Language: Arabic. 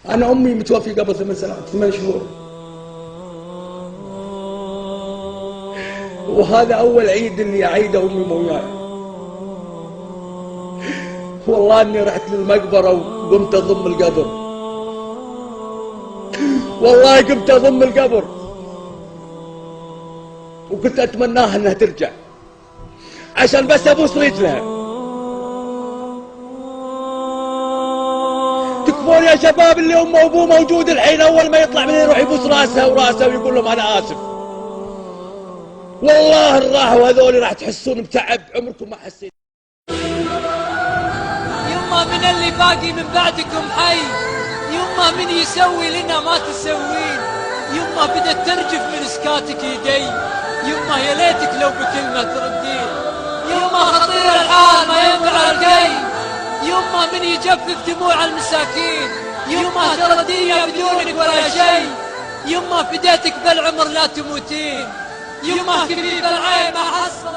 أنا أمي متوفي قبل 8 شهور، وهذا أول عيد إني أعيده أمي مو وياي. والله إني رحت للمقبرة وقمت أضم القبر، والله قمت أضم القبر وكنت أتمناها إنها ترجع عشان بس أبوس رجلها. تكفون يا شباب اللي أمه وأبوه موجود الحين، أول ما يطلع من يروح يبوس راسها وراسها ويقول لهم أنا آسف. والله الراحوا هذول راح تحسون بتعب عمركم ما حسيت. يما من اللي باقي من بعدكم حي، يما من يسوي لنا ما تسوين، يما بدت ترجف من سكاتك يدي، يما يا ليتك لو بكلمة تردين، يما خطير الحال ما ينفع القي، يما من يجفف دموع المساكين، يما ترى الدنيا بدونك ولا شي، يما فديتك بالعمر لا تموتين، يما كفيف العين ما حصل